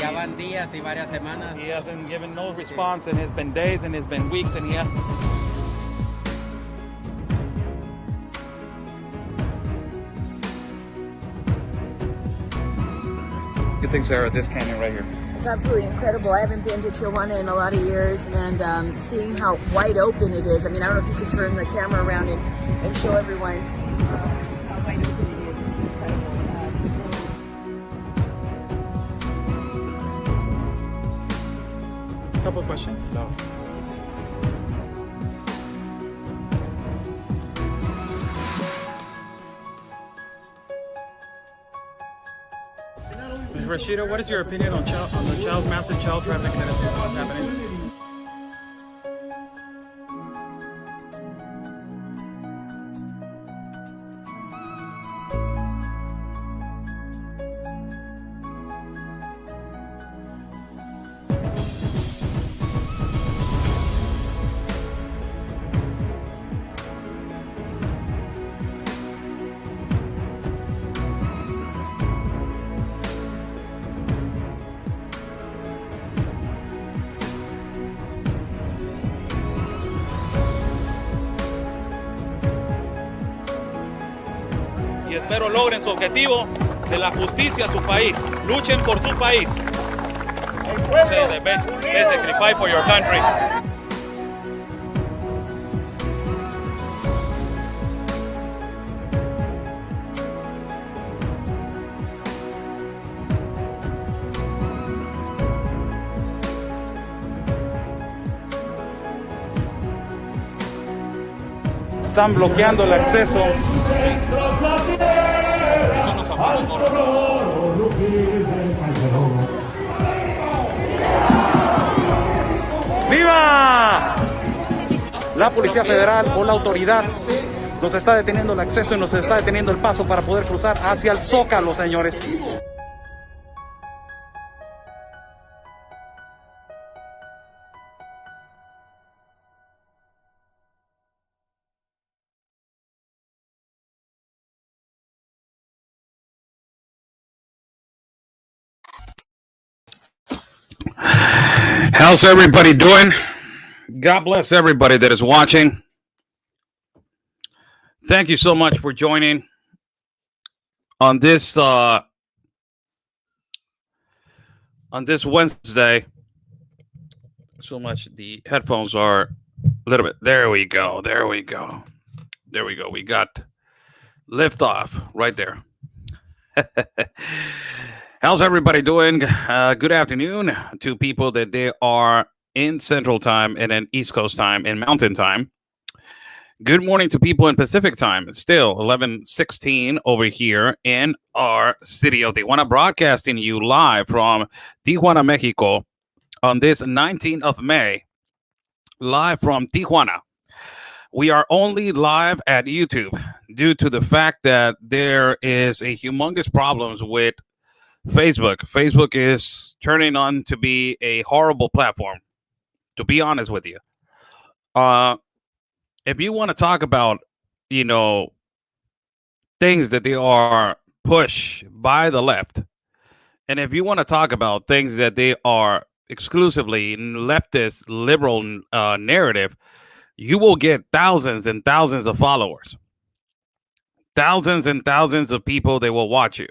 Ya van días y varias semanas. He hasn't given no response, and it's been days and it's been weeks, and Good thing, Sarah, this canyon right here. It's absolutely incredible. I haven't been to Tijuana in a lot of years, and seeing how wide open it is. I mean, I don't know if you could turn the camera around and show everyone just how wide open it is. It's incredible. A couple of questions. So. Rashida, what is your opinion on the massive child trafficking that is happening? Y espero logren su objetivo de la justicia a su país. Luchen por su país. Say that basically fight for your country. Están bloqueando el acceso. ¡Viva! La Policía Federal o la autoridad nos está deteniendo el acceso y nos está deteniendo el paso para poder cruzar hacia el Zócalo, señores. How's everybody doing? God bless everybody that is watching. Thank you so much for joining on this Wednesday. So much the headphones are a little bit. There we go. There we go. There we go. We got lift off right there. How's everybody doing? Good afternoon to people that they are in Central Time and in East Coast Time and Mountain Time. Good morning to people in Pacific Time. It's still 11:16 over here in our city of Tijuana, broadcasting you live from Tijuana, Mexico on this 19th of May, live from Tijuana. We are only live at YouTube due to the fact that there is a humongous problems with Facebook. Facebook is turning on to be a horrible platform, to be honest with you. If you want to talk about, things that they are pushed by the left, and if you want to talk about things that they are exclusively leftist liberal narrative, you will get thousands and thousands of followers, thousands and thousands of people that will watch you.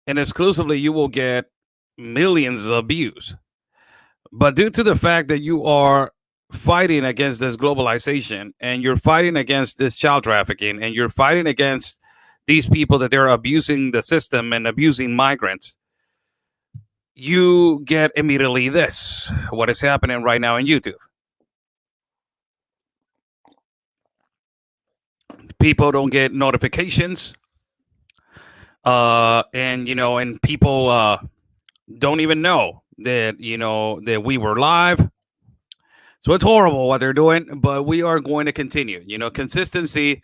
And exclusively, you will get millions of views. But due to the fact that you are fighting against this globalization, and you're fighting against this child trafficking, and you're fighting against these people that they're abusing the system and abusing migrants, you get immediately this, what is happening right now in YouTube. People don't get notifications. And people don't even know that, that we were live. So it's horrible what they're doing, but we are going to continue. Consistency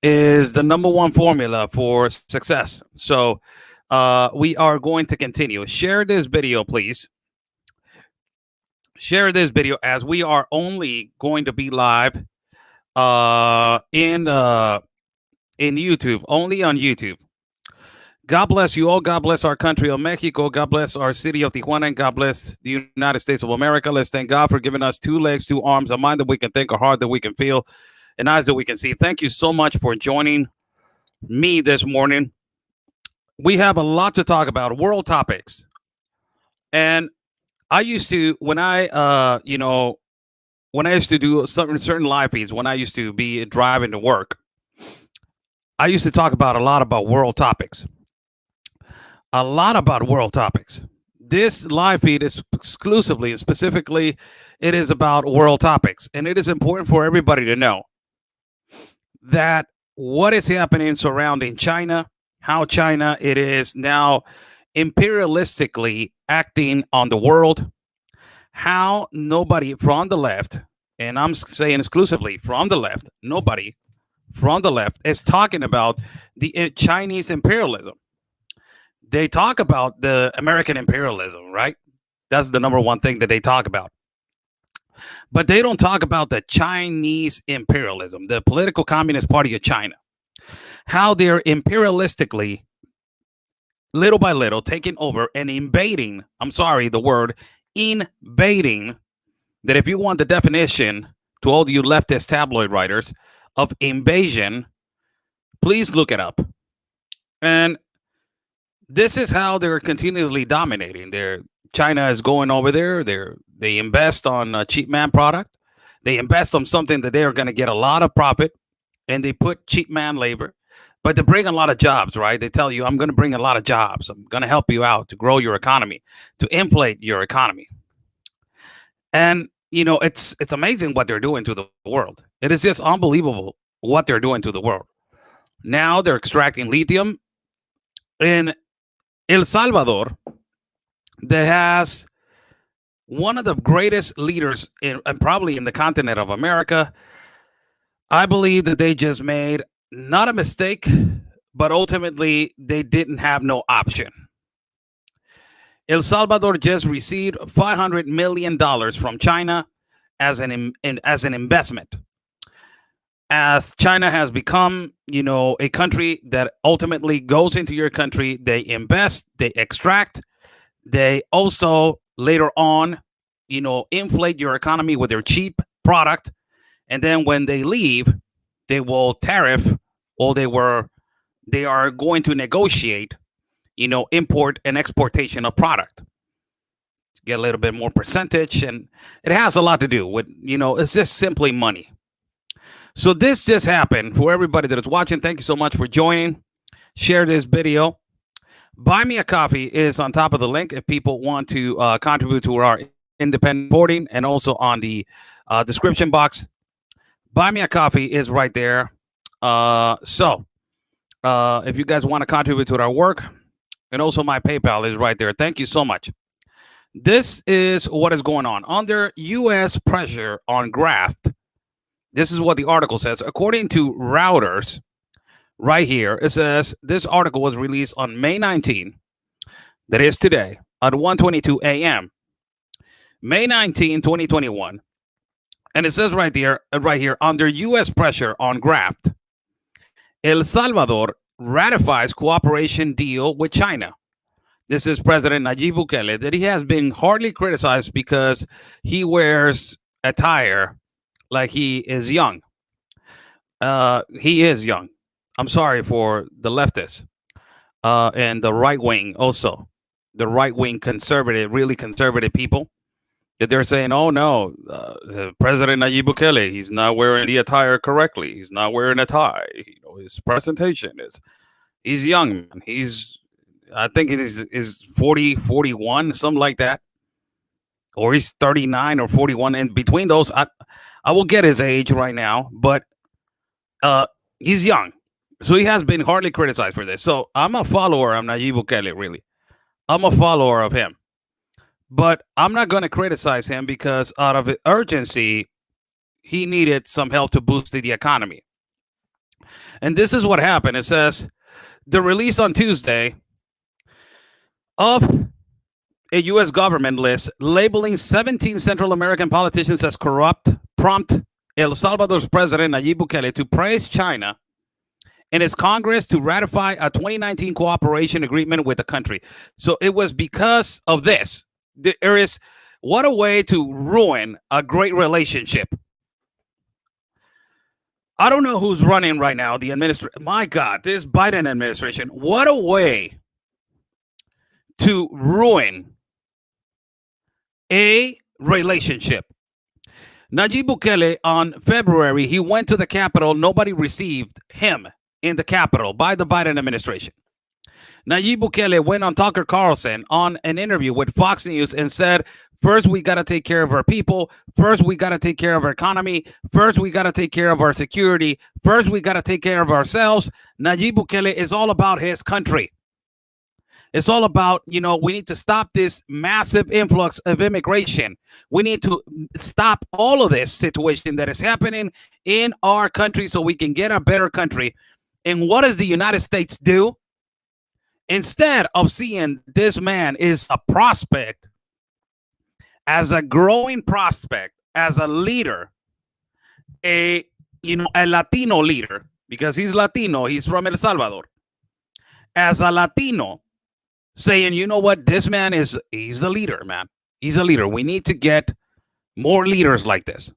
is the number one formula for success. So we are going to continue. Share this video, please. Share this video, as we are only going to be live in YouTube, only on YouTube. God bless you all. God bless our country of Mexico. God bless our city of Tijuana. And God bless the United States of America. Let's thank God for giving us 2 legs, 2 arms, a mind that we can think, a heart that we can feel, and eyes that we can see. Thank you so much for joining me this morning. We have a lot to talk about, world topics. And I used to, when I used to do certain live feeds, when I used to be driving to work, I used to talk about a lot about world topics. A lot about world topics. This live feed is exclusively and specifically, it is about world topics. And it is important for everybody to know that what is happening surrounding China, how China it is now imperialistically acting on the world, how nobody from the left, and I'm saying exclusively from the left, nobody from the left is talking about the Chinese imperialism. They talk about the American imperialism, right? That's the number one thing that they talk about. But they don't talk about the Chinese imperialism, the political communist party of China, how they're imperialistically, little by little, taking over and invading. I'm sorry, the word invading, that if you want the definition to all you leftist tabloid writers of invasion, please look it up. And this is how they're continuously dominating. China is going over there. They invest on a cheap man product. They invest on something that they are going to get a lot of profit, and they put cheap man labor. But they bring a lot of jobs, right? They tell you, I'm going to bring a lot of jobs. I'm going to help you out to grow your economy, to inflate your economy. And, it's amazing what they're doing to the world. It is just unbelievable what they're doing to the world. Now they're extracting lithium in El Salvador, that has one of the greatest leaders and probably in the continent of America. I believe that they just made not a mistake, but ultimately they didn't have no option. El Salvador just received $500 million from China as an investment. As China has become, a country that ultimately goes into your country, they invest, they extract, they also later on, inflate your economy with their cheap product. And then when they leave, they will tariff, or they are going to negotiate, import and exportation of product. Get a little bit more percentage. And it has a lot to do with, it's just simply money. So this just happened. For everybody that is watching, thank you so much for joining. Share this video. Buy Me a Coffee is on top of the link if people want to contribute to our independent reporting, and also on the description box. Buy Me a Coffee is right there. So if you guys want to contribute to our work, and also my PayPal is right there. Thank you so much. This is what is going on. Under U.S. pressure on graft, this is what the article says. According to Reuters, right here, it says this article was released on May 19, that is today, at 1:22 a.m. May 19, 2021. And it says right here, under U.S. pressure on graft, El Salvador ratifies cooperation deal with China. This is President Nayib Bukele, that he has been hardly criticized because he wears attire like he is young. He is young. I'm sorry for the leftists and the right wing also. The right wing conservative, really conservative people, that they're saying, oh no, President Nayib Bukele, he's not wearing the attire correctly. He's not wearing a tie. His presentation he's young. I think it is 40, 41, something like that. Or he's 39 or 41. And between those, I will get his age right now, but he's young. So he has been hardly criticized for this. So I'm a follower of Nayib Bukele, really. I'm a follower of him. But I'm not going to criticize him because out of urgency, he needed some help to boost the economy. And this is what happened. It says, the release on Tuesday of a U.S. government list labeling 17 Central American politicians as corrupt prompt El Salvador's President Nayib Bukele to praise China in its Congress to ratify a 2019 cooperation agreement with the country. So it was because of this. There is, what a way to ruin a great relationship. I don't know who's running right now. The administration. My God, this Biden administration. What a way to ruin a relationship. Nayib Bukele, on February, he went to the Capitol. Nobody received him in the Capitol by the Biden administration. Nayib Bukele went on Tucker Carlson on an interview with Fox News and said, first, we got to take care of our people. First, we got to take care of our economy. First, we got to take care of our security. First, we got to take care of ourselves. Nayib Bukele is all about his country. It's all about, we need to stop this massive influx of immigration. We need to stop all of this situation that is happening in our country so we can get a better country. And what does the United States do? Instead of seeing this man is a prospect, as a growing prospect, as a leader, a Latino leader, because he's Latino, he's from El Salvador. As a Latino, saying, you know what, this man he's a leader, man. He's a leader. We need to get more leaders like this.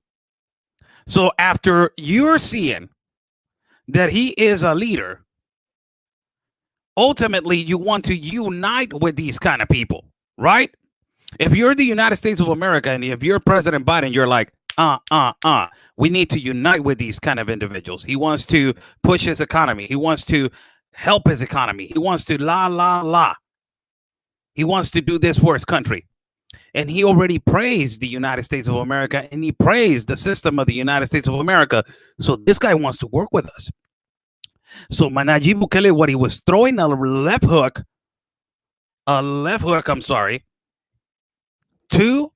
So after you're seeing that he is a leader, ultimately you want to unite with these kind of people, right? If you're the United States of America and if you're President Biden, you're like, we need to unite with these kind of individuals. He wants to push his economy. He wants to help his economy. He wants to He wants to do this for his country. And he already praised the United States of America, and he praised the system of the United States of America. So this guy wants to work with us. So Nayib Bukele, what he was throwing a left hook, to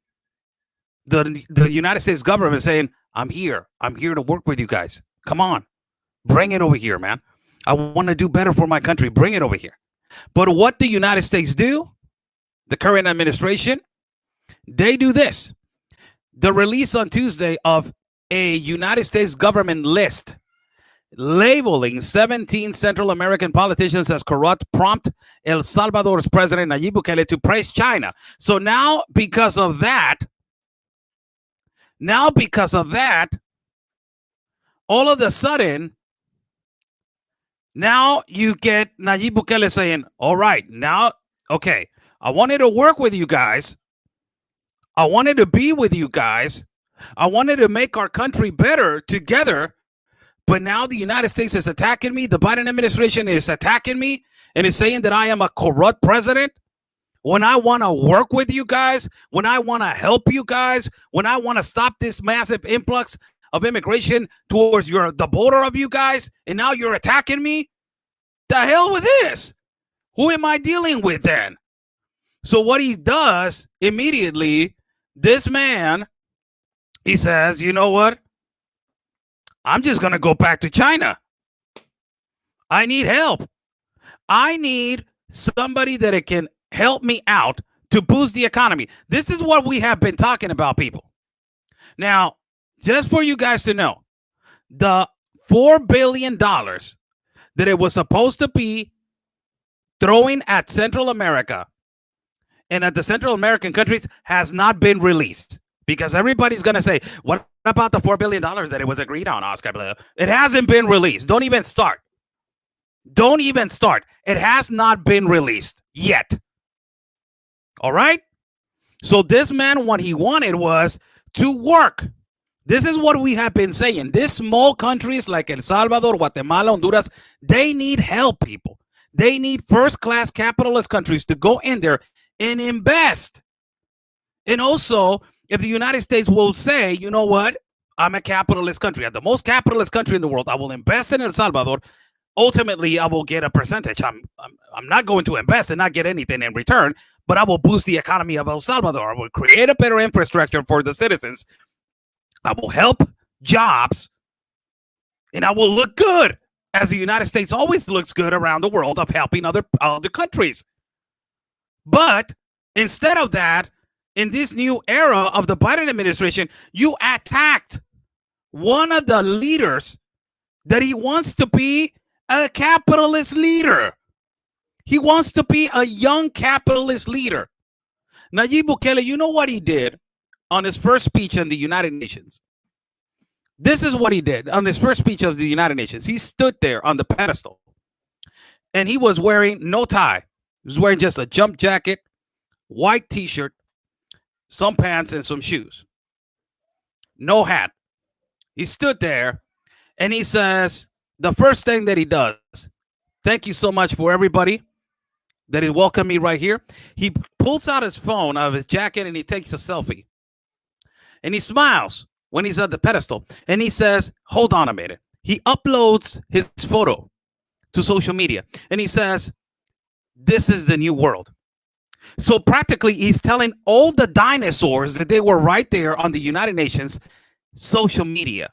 the United States government, saying, I'm here to work with you guys. Come on, bring it over here, man. I want to do better for my country. Bring it over here. But what the United States do, the current administration, they do this. The release on Tuesday of a United States government list labeling 17 Central American politicians as corrupt prompt El Salvador's president Nayib Bukele to praise China. So now because of that, all of a sudden, now you get Nayib Bukele saying, all right, now, okay, I wanted to work with you guys. I wanted to be with you guys. I wanted to make our country better together. But now the United States is attacking me. The Biden administration is attacking me and is saying that I am a corrupt president. When I want to work with you guys, when I want to help you guys, when I want to stop this massive influx of immigration towards the border of you guys, and now you're attacking me? The hell with this? Who am I dealing with then? So what he does immediately, this man, he says, you know what? I'm just going to go back to China. I need help. I need somebody that can help me out to boost the economy. This is what we have been talking about, people. Now, just for you guys to know, the $4 billion that it was supposed to be throwing at Central America and at the Central American countries has not been released. Because everybody's going to say, what about the $4 billion that it was agreed on, Oscar? It hasn't been released. Don't even start. It has not been released yet. All right? So this man, what he wanted was to work. This is what we have been saying. These small countries like El Salvador, Guatemala, Honduras, they need help, people. They need first-class capitalist countries to go in there and invest. And also, if the United States will say, you know what, I'm a capitalist country, I'm the most capitalist country in the world, I will invest in El Salvador, ultimately I will get a percentage. I'm not going to invest and not get anything in return, but I will boost the economy of El Salvador. I will create a better infrastructure for the citizens. I will help jobs, and I will look good, as the United States always looks good around the world of helping other countries. But instead of that, in this new era of the Biden administration, you attacked one of the leaders that he wants to be a capitalist leader. He wants to be a young capitalist leader. Nayib Bukele, you know what he did on his first speech in the United Nations? This is what he did on his first speech of the United Nations. He stood there on the pedestal, and he was wearing no tie. He was wearing just a jump jacket, white t-shirt, some pants, and some shoes. No hat. He stood there, and he says, the first thing that he does, thank you so much for everybody that has welcomed me right here. He pulls out his phone out of his jacket, and he takes a selfie. And he smiles when he's at the pedestal. And he says, hold on a minute. He uploads his photo to social media. And he says, this is the new world. So practically, he's telling all the dinosaurs that they were right there on the United Nations social media.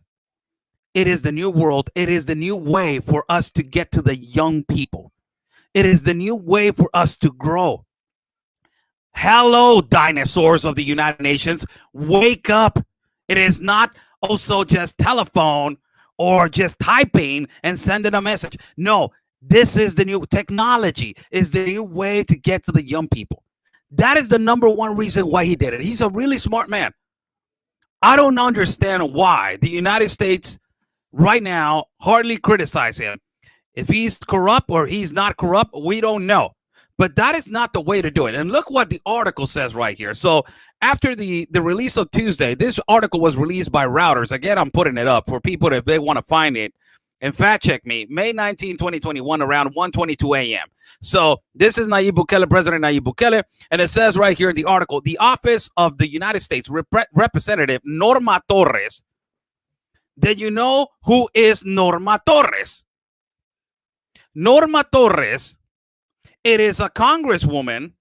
It is the new world. It is the new way for us to get to the young people. It is the new way for us to grow. Hello, dinosaurs of the United Nations. Wake up. It is not also just telephone or just typing and sending a message. No, this is the new technology, is the new way to get to the young people. That is the number one reason why he did it. He's a really smart man. I don't understand why the United States right now hardly criticize him. If he's corrupt or he's not corrupt, we don't know. But that is not the way to do it. And look what the article says right here. So after the release of Tuesday, this article was released by Routers. Again, I'm putting it up for people if they want to find it and fact check me. May 19, 2021, around 1:22 a.m. So this is Nayib Bukele, President Nayib Bukele. And it says right here in the article, the office of the United States Representative Norma Torres. Did you know who is Norma Torres? Norma Torres, it is a congresswoman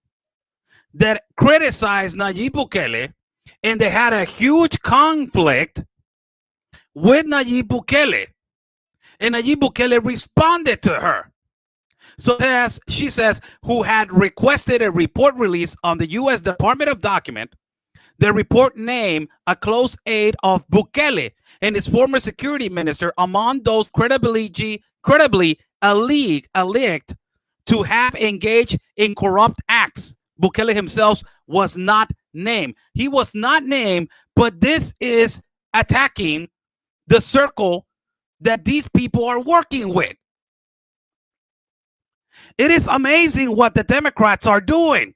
that criticized Nayib Bukele, and they had a huge conflict with Nayib Bukele. And Nayib Bukele responded to her. So as she says, who had requested a report release on the U.S. Department of Document. The report named a close aide of Bukele and his former security minister among those credibly alleged to have engaged in corrupt acts. Bukele himself was not named. He was not named, but this is attacking the circle that these people are working with. It is amazing what the Democrats are doing.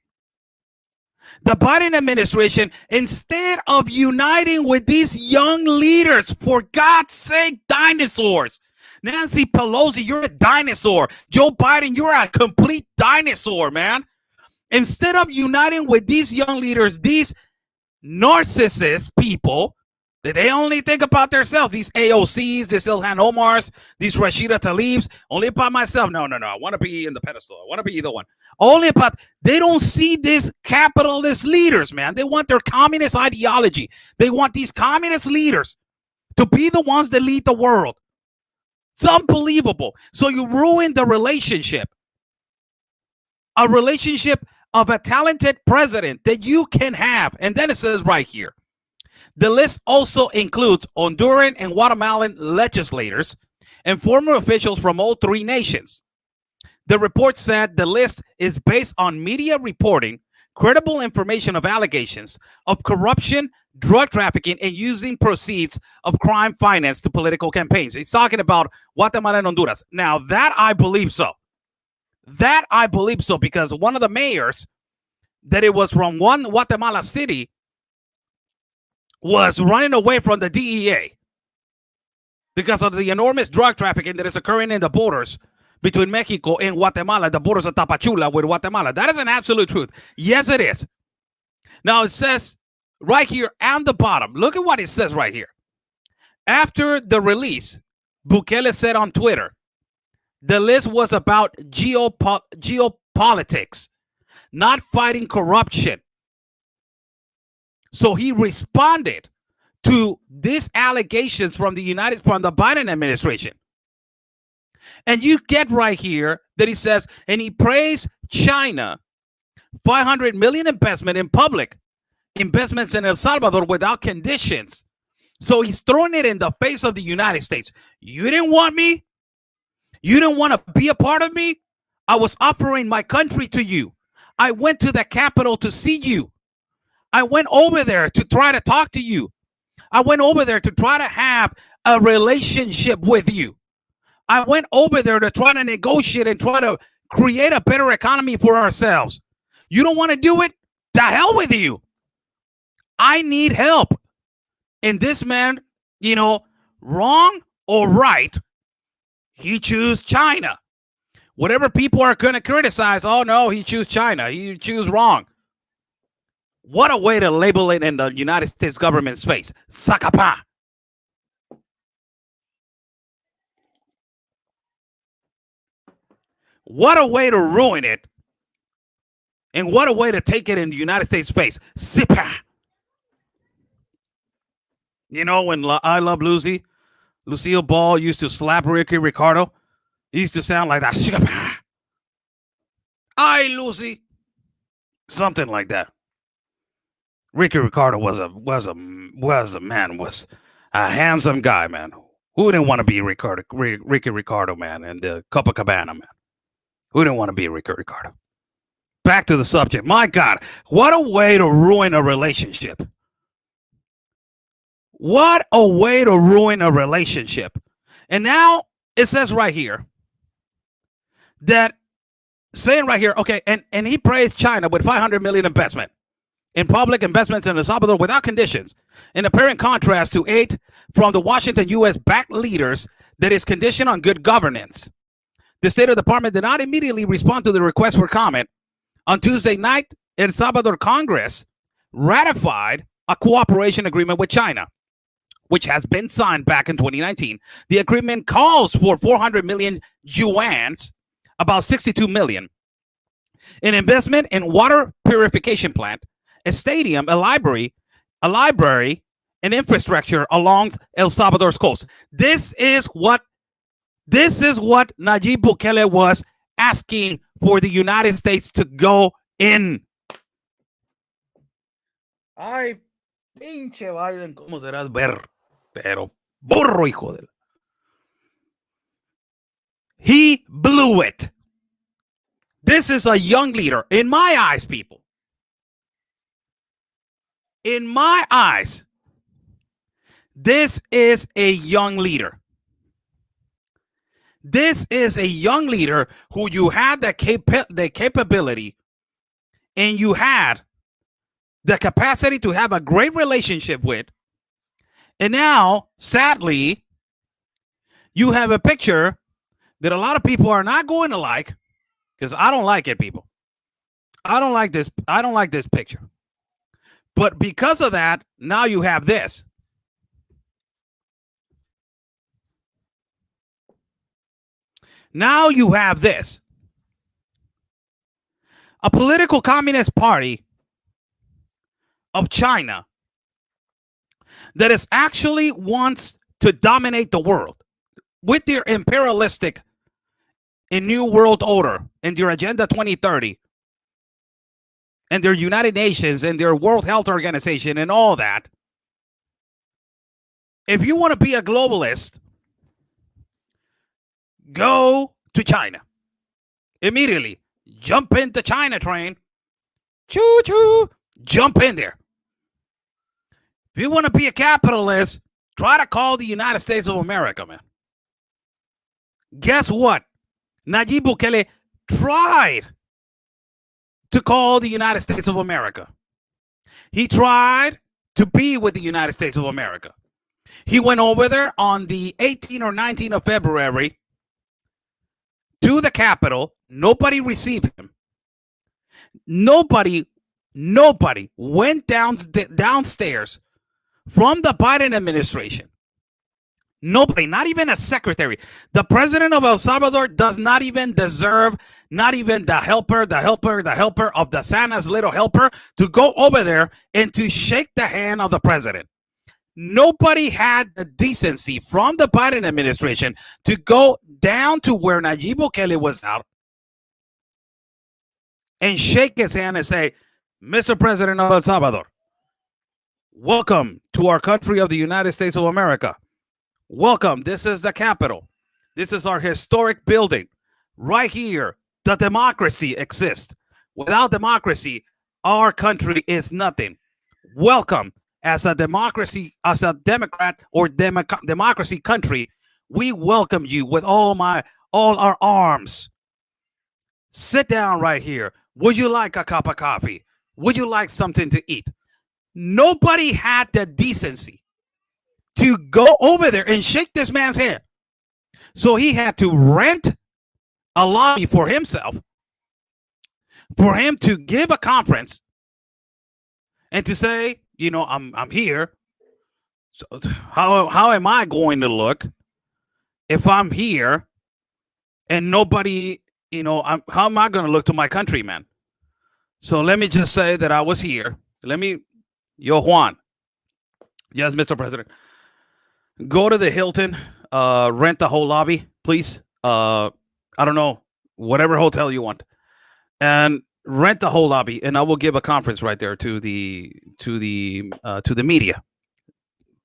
The Biden administration, instead of uniting with these young leaders, for God's sake, dinosaurs. Nancy Pelosi, you're a dinosaur. Joe Biden, you're a complete dinosaur, man. Instead of uniting with these young leaders, these narcissist people, that they only think about themselves, these AOCs, these Ilhan Omars, these Rashida Tlaibs, only about myself. No. I want to be in the pedestal. I want to be either one. Only about, they don't see these capitalist leaders, man. They want their communist ideology. They want these communist leaders to be the ones that lead the world. It's unbelievable. So you ruin the relationship. A relationship of a talented president that you can have. And then it says right here, the list also includes Honduran and Guatemalan legislators and former officials from all three nations. The report said the list is based on media reporting, credible information of allegations of corruption, drug trafficking, and using proceeds of crime finance to political campaigns. He's talking about Guatemala and Honduras. Now, that I believe so. That I believe so, because one of the mayors that it was from one Guatemala city was running away from the DEA because of the enormous drug trafficking that is occurring in the borders between Mexico and Guatemala, the borders of Tapachula with Guatemala. That is an absolute truth. Yes, it is. Now, it says right here on the bottom, look at what it says right here. After the release, Bukele said on Twitter, the list was about geopolitics, not fighting corruption. So he responded to these allegations from the Biden administration. And you get right here that he says, and he praised China, 500 million investment in public investments in El Salvador without conditions. So he's throwing it in the face of the United States. You didn't want me. You didn't want to be a part of me? I was offering my country to you. I went to the capital to see you. I went over there to try to talk to you. I went over there to try to have a relationship with you. I went over there to try to negotiate and try to create a better economy for ourselves. You don't want to do it? The hell with you. I need help. And this man, you know, wrong or right, he choose China. Whatever people are going to criticize, oh no, he choose China. He choose wrong. What a way to label it in the United States government's face. Sakapa. What a way to ruin it. And what a way to take it in the United States face. Sipa. You know, when I Love Lucy, Lucille Ball used to slap Ricky Ricardo, he used to sound like that. Sipa. I Lucy. Something like that. Ricky Ricardo was a handsome guy, man. Who didn't want to be Ricky Ricardo, man, and the Copacabana, man? Who didn't want to be Ricky Ricardo? Back to the subject. My God, what a way to ruin a relationship. What a way to ruin a relationship. And now it says right here that, saying right here, okay, and he praised China with $500 million investment in public investments in El Salvador without conditions, in apparent contrast to aid from the Washington U.S.-backed leaders that is conditioned on good governance. The State Department did not immediately respond to the request for comment. On Tuesday night, El Salvador Congress ratified a cooperation agreement with China, which has been signed back in 2019. The agreement calls for 400 million yuans, about 62 million, in investment in water purification plant, a stadium, a library, and infrastructure along El Salvador's coast. This is what Nayib Bukele was asking for the United States to go in. Ay, pinche Biden, ¿cómo serás ver? Pero burro, hijo de... He blew it. This is a young leader. In my eyes, people. In my eyes, this is a young leader. This is a young leader who you had the capability and you had the capacity to have a great relationship with. And now, sadly, you have a picture that a lot of people are not going to like, because I don't like it, people. I don't like this. I don't like this picture. But because of that, now you have this. Now you have this. A political communist party of China that is actually wants to dominate the world with their imperialistic and new world order and their Agenda 2030 and their United Nations and their World Health Organization and all that. If you want to be a globalist, go to China. Immediately. Jump into China train. Choo choo. Jump in there. If you want to be a capitalist, try to call the United States of America, man. Guess what? Nayib Bukele tried to call the United States of America. He tried to be with the United States of America. He went over there on the 18th or 19th of February to the Capitol. Nobody received him. Nobody went downstairs from the Biden administration. Nobody, not even a secretary. The president of El Salvador does not even deserve, not even the helper of the Santa's little helper to go over there and to shake the hand of the president. Nobody had the decency from the Biden administration to go down to where Nayib Bukele was out and shake his hand and say, Mr. President of El Salvador, welcome to our country of the United States of America. Welcome. This is the capital. This is our historic building. Right here, the democracy exists. Without democracy, our country is nothing. Welcome. As a democracy, as a Democrat or democracy country, we welcome you with all our arms. Sit down right here. Would you like a cup of coffee? Would you like something to eat? Nobody had the decency to go over there and shake this man's hand. So he had to rent a lobby for himself, for him to give a conference and to say, I'm here. So how am I going to look if I'm here and nobody, how am I going to look to my countrymen? So let me just say that I was here. Juan. Yes, Mr. President. Go to the Hilton, rent the whole lobby, please. I don't know, whatever hotel you want, and rent the whole lobby, and I will give a conference right there to the media.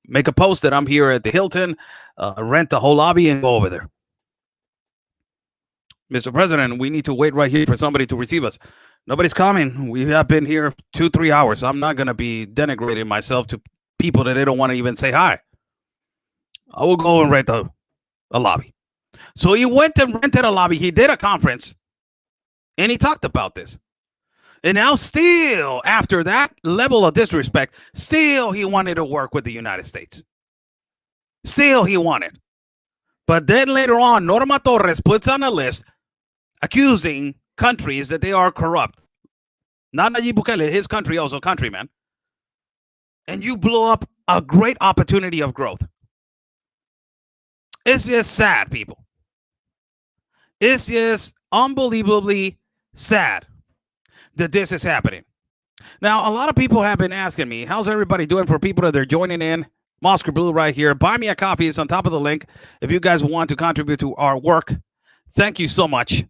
Make a post that I'm here at the Hilton, rent the whole lobby, and go over there. Mr. President, we need to wait right here for somebody to receive us. Nobody's coming. We have been here 2-3 hours. I'm not going to be denigrating myself to people that they don't want to even say hi. I will go and rent a lobby. So he went and rented a lobby. He did a conference, and he talked about this. And now still, after that level of disrespect, still he wanted to work with the United States. Still he wanted. But then later on, Norma Torres puts on a list accusing countries that they are corrupt. Not Nayib Bukele, his country also countryman. And you blow up a great opportunity of growth. It's just sad, people. It's just unbelievably sad that this is happening. Now, a lot of people have been asking me, how's everybody doing? For people that are joining in, Moscow Blue right here. Buy me a coffee. It's on top of the link. If you guys want to contribute to our work, thank you so much.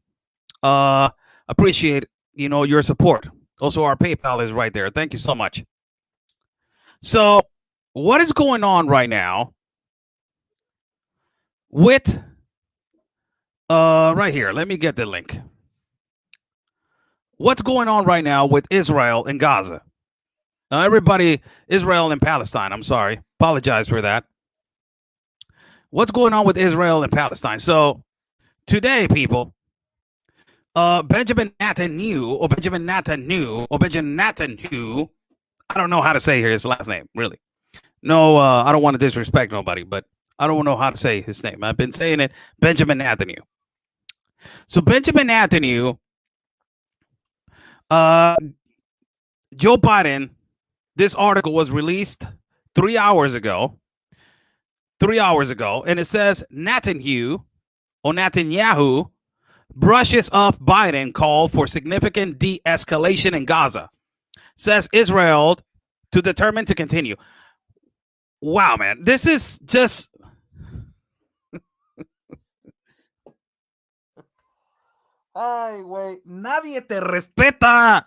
Appreciate, your support. Also, our PayPal is right there. Thank you so much. So, what is going on right now with, right here, let me get the link. What's going on right now with Israel and Gaza? Now, everybody, Israel and Palestine, I'm sorry. Apologize for that. What's going on with Israel and Palestine? So, today, people, Benjamin Netanyahu, I don't know how to say his last name, really. No, I don't want to disrespect nobody, but I don't know how to say his name. I've been saying it, Benjamin Netanyahu. So Benjamin Netanyahu, Joe Biden, this article was released 3 hours ago. 3 hours ago, and it says Netanyahu brushes off Biden call for significant de-escalation in Gaza. Says Israel to determine to continue. Wow, man. This is just... Ay, güey. Nadie te respeta.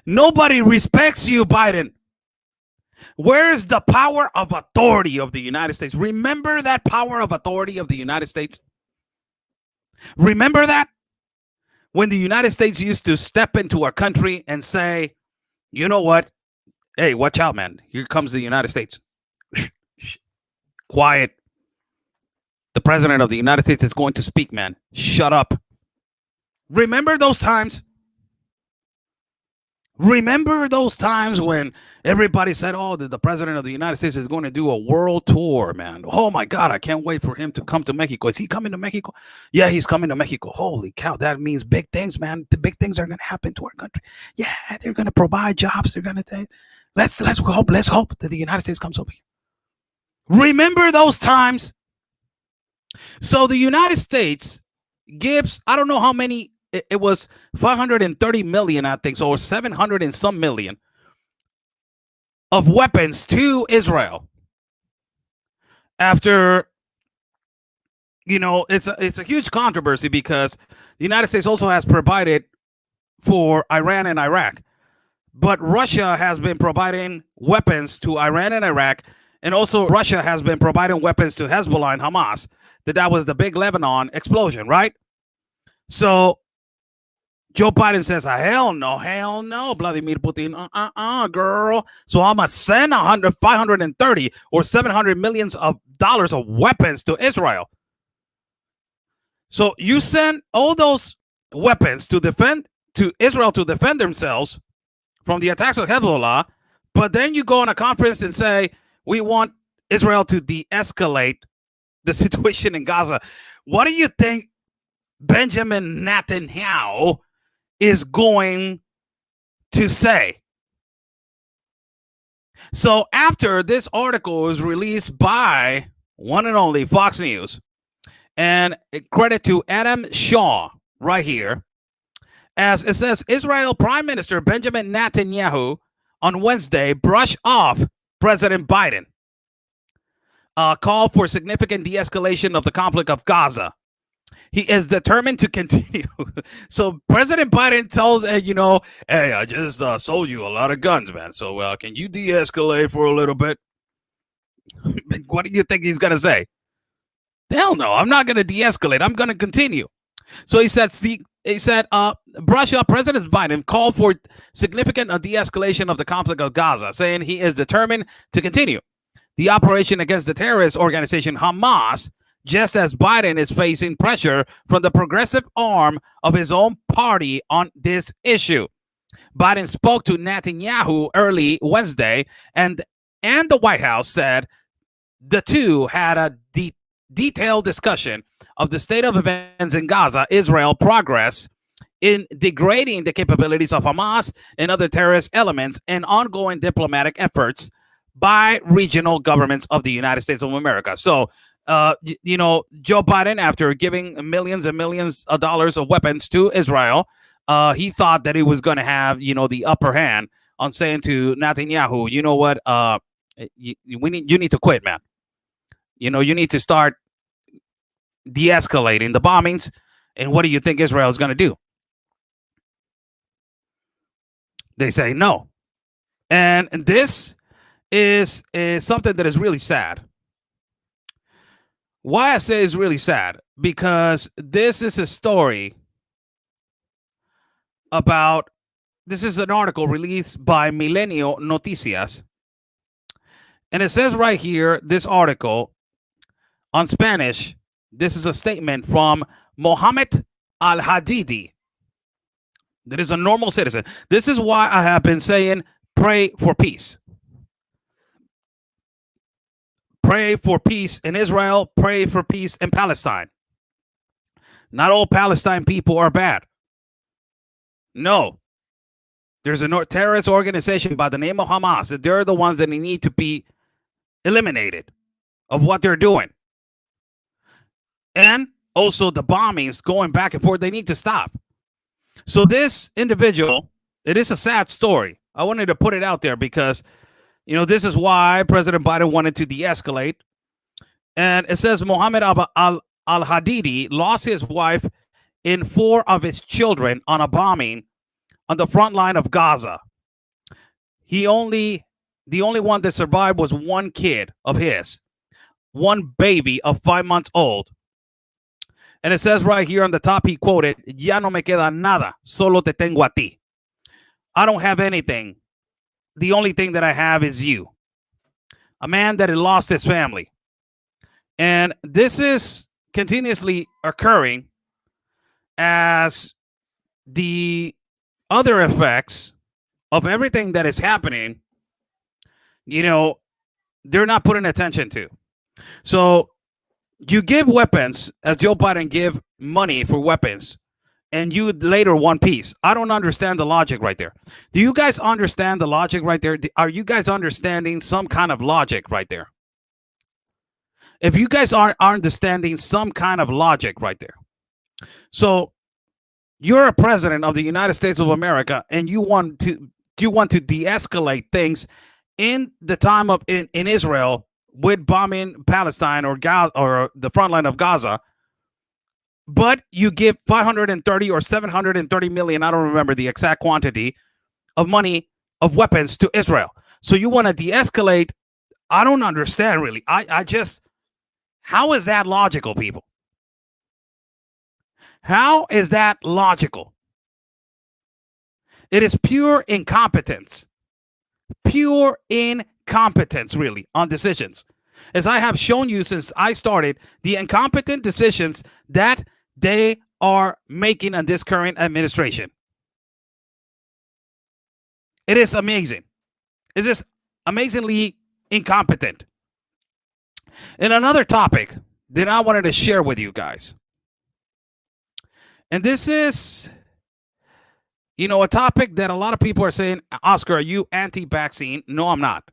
Nobody respects you, Biden. Where is the power of authority of the United States? Remember that power of authority of the United States? Remember that? When the United States used to step into our country and say, you know what? Hey, watch out, man. Here comes the United States. Quiet. The president of the United States is going to speak, man. Shut up. Remember those times? Remember those times when everybody said, oh, the president of the United States is going to do a world tour, man. Oh, my God, I can't wait for him to come to Mexico. Is he coming to Mexico? Yeah, he's coming to Mexico. Holy cow, that means big things, man. The big things are going to happen to our country. Yeah, they're going to provide jobs. They're going to think. Let's hope that the United States comes over here. Remember those times? So the United States gives, I don't know how many, it was 530 million, I think, so, or 700 and some million of weapons to Israel. After, it's a huge controversy because the United States also has provided for Iran and Iraq. But Russia has been providing weapons to Iran and Iraq, And also Russia has been providing weapons to Hezbollah and Hamas. That was the big Lebanon explosion, right? So Joe Biden says, hell no, Vladimir Putin, girl. So I'm going to send 530 or 700 millions of dollars of weapons to Israel. So you send all those weapons to Israel to defend themselves from the attacks of Hezbollah, but then you go on a conference and say, we want Israel to de-escalate the situation in Gaza. What do you think Benjamin Netanyahu is going to say? So after this article was released by one and only Fox News, and credit to Adam Shaw right here, as it says, Israel Prime Minister Benjamin Netanyahu on Wednesday brushed off President Biden, call for significant de-escalation of the conflict of Gaza. He is determined to continue. So President Biden tells, hey, I just sold you a lot of guns, man. So can you de-escalate for a little bit? What do you think he's going to say? Hell no, I'm not going to de-escalate. I'm going to continue. So he said, brush up. President Biden called for significant de-escalation of the conflict of Gaza, saying he is determined to continue the operation against the terrorist organization Hamas, just as Biden is facing pressure from the progressive arm of his own party on this issue. Biden spoke to Netanyahu early Wednesday, and the White House said the two had a detailed discussion of the state of events in Gaza, Israel progress in degrading the capabilities of Hamas and other terrorist elements, and ongoing diplomatic efforts by regional governments of the United States of America. So, Joe Biden, after giving millions and millions of dollars of weapons to Israel, he thought that he was going to have, the upper hand on saying to Netanyahu, you know what, you need to quit, man. You need to start de-escalating the bombings. And what do you think Israel is going to do? They say no. And this is something that is really sad. Why I say it's really sad? Because this is a story about, this is an article released by Milenio Noticias. And it says right here, this article on Spanish, this is a statement from Mohammed Al-Hadidi. That is a normal citizen. This is why I have been saying, pray for peace. Pray for peace in Israel. Pray for peace in Palestine. Not all Palestine people are bad. No. There's a terrorist organization by the name of Hamas. They're the ones that need to be eliminated of what they're doing. And also the bombings going back and forth, they need to stop. So this individual, it is a sad story. I wanted to put it out there because, this is why President Biden wanted to de-escalate. And it says Mohammed Al-Hadidi lost his wife and 4 of his children on a bombing on the front line of Gaza. The only one that survived was one kid of his, one baby of 5 months old. And it says right here on the top, he quoted, "Ya no me queda nada, solo te tengo a ti." I don't have anything. The only thing that I have is you. A man that had lost his family. And this is continuously occurring as the other effects of everything that is happening, they're not putting attention to. So you give weapons, as Joe Biden give money for weapons, and you later want peace. I don't understand the logic right there. Do you guys understand the logic right there? Are you guys understanding some kind of logic right there? If you guys aren't understanding some kind of logic right there. So you're a president of the United States of America, and you want to de-escalate things in the time of in Israel with bombing Palestine or Gaza or the front line of Gaza, but you give 530 or 730 million, I don't remember the exact quantity of money of weapons to Israel. So you want to de-escalate I don't understand really. I just, how is that logical, people? How is that logical? It is pure incompetence. Pure incompetence, really, on decisions. As I have shown you since I started, the incompetent decisions that they are making in this current administration. It is amazing. It is amazingly incompetent. And another topic that I wanted to share with you guys. And this is, you know, a topic that a lot of people are saying, Oscar, are you anti-vaccine? No, I'm not.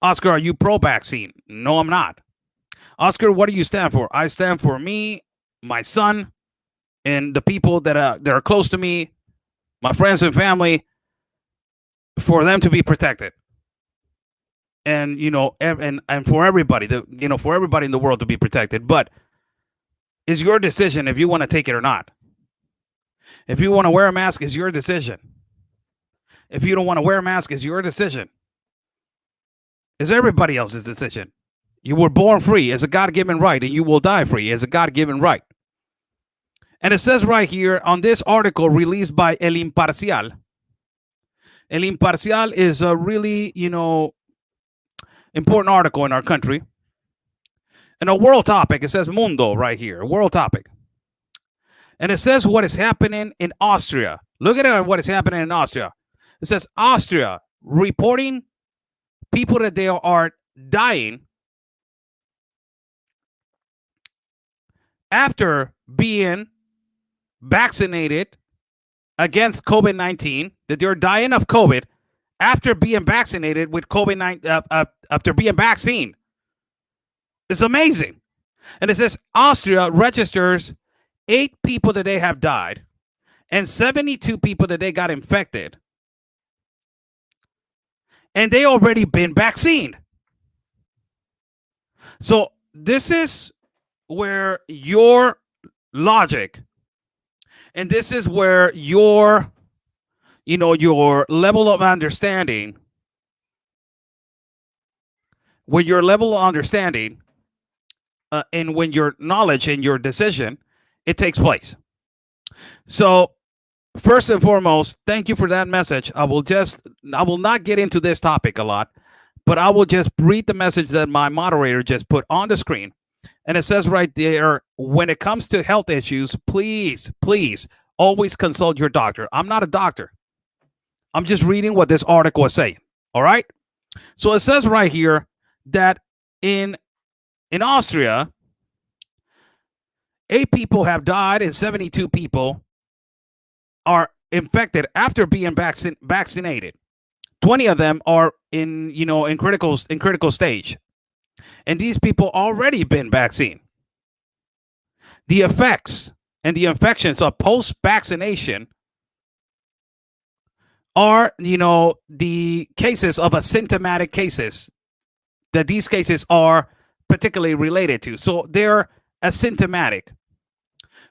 Oscar, are you pro-vaccine? No, I'm not. Oscar, what do you stand for? I stand for me, my son, and the people that are close to me, my friends and family, for them to be protected. And, you know, and for everybody, for everybody in the world to be protected. But it's your decision if you want to take it or not. If you want to wear a mask, it's your decision. If you don't want to wear a mask, it's your decision. It's everybody else's decision. You were born free as a God-given right, and you will die free as a God-given right. And it says right here on this article released by El Imparcial. El Imparcial is a really, important article in our country. And a world topic. It says Mundo right here, a world topic. And it says what is happening in Austria. Look at what is happening in Austria. It says Austria reporting people that they are dying after being vaccinated against COVID-19, that they're dying of COVID after being vaccinated with COVID-19, after being vaccinated. It's amazing. And it says Austria registers 8 people that they have died and 72 people that they got infected. And they already been vaccinated. So this is where your logic and this is where your level of understanding, and when your knowledge and your decision, it takes place. So first and foremost, thank you for that message. I will not get into this topic a lot, but I will just read the message that my moderator just put on the screen. And it says right there, when it comes to health issues, please always consult your doctor. I'm not a doctor. I'm just reading what this article is saying. All right. So it says right here that in Austria, 8 people have died and 72 people are infected after being vaccinated. 20 of them are in critical stage. And these people already been vaccinated. The effects and the infections of post-vaccination are, the cases of asymptomatic cases that these cases are particularly related to. So they're asymptomatic.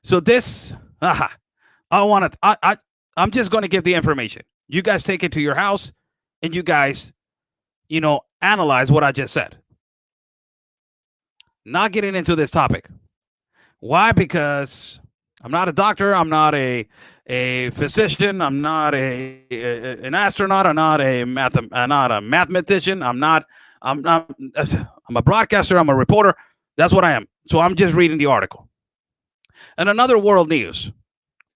So this, I'm just going to give the information. You guys take it to your house and you guys, analyze what I just said. Not getting into this topic. Why? Because I'm not a doctor. I'm not a physician. I'm not an astronaut. I'm not a mathematician. I'm a broadcaster. I'm a reporter. That's what I am. So I'm just reading the article. And another world news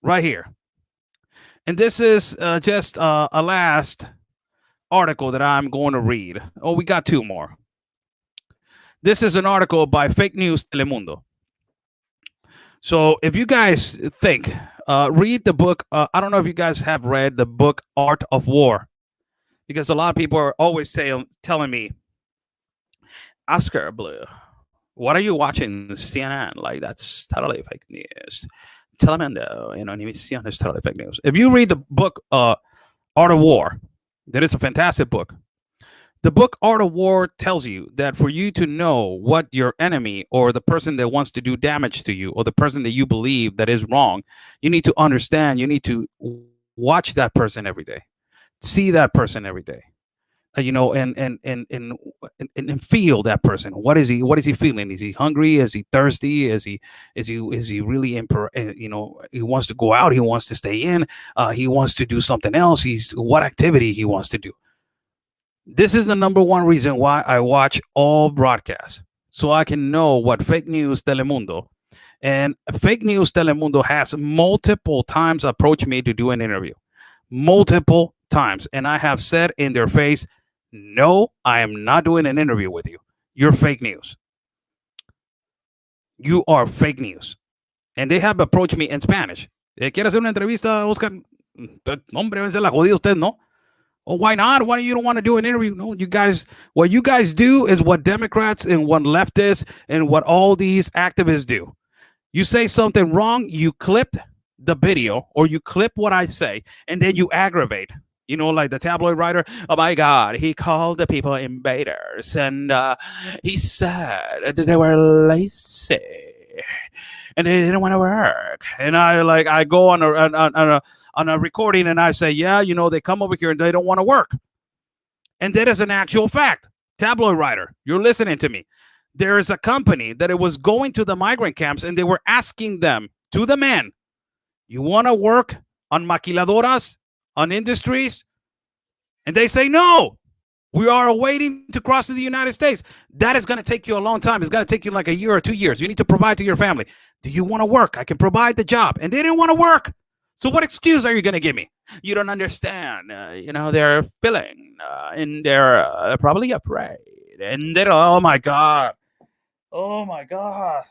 right here. And this is just a last article that I'm going to read. Oh, we got 2 more. This is an article by Fake News Telemundo. So if you guys think, read the book. I don't know if you guys have read the book Art of War, because a lot of people are always telling me, Oscar Blue, what are you watching CNN? Like, that's totally fake news. Telemundo, CNN is totally fake news. If you read the book Art of War, that is a fantastic book. The book Art of War tells you that for you to know what your enemy or the person that wants to do damage to you or the person that you believe that is wrong, you need to understand, you need to watch that person every day, see that person every day, and feel that person. What is he feeling? Is he hungry? Is he thirsty? Is he really he wants to go out, he wants to stay in, he wants to do something else, what activity he wants to do. This is the number one reason why I watch all broadcasts, so I can know what fake news Telemundo. And fake news Telemundo has multiple times approached me to do an interview. Multiple times. And I have said in their face, no, I am not doing an interview with you. You're fake news. You are fake news. And they have approached me in Spanish. ¿Quiere hacer una entrevista, Oscar? Hombre, se la jodida usted, ¿no? Oh, why not? Why you don't want to do an interview? No, you guys, what you guys do is what Democrats and what leftists and what all these activists do. You say something wrong, you clip the video or you clip what I say, and then you aggravate. Like the tabloid writer, oh my God, he called the people invaders, and he said that they were lazy and they didn't want to work. And I go on a recording and I say, yeah, they come over here and they don't want to work. And that is an actual fact. Tabloid writer, you're listening to me. There is a company that it was going to the migrant camps and they were asking them, to the men, you want to work on maquiladoras, on industries? And they say, no, we are waiting to cross to the United States. That is going to take you a long time. It's going to take you like a year or 2 years. You need to provide to your family. Do you want to work? I can provide the job. And they didn't want to work. So what excuse are you going to give me? You don't understand. They're feeling and they're probably afraid. And they're, oh my God. Oh my God.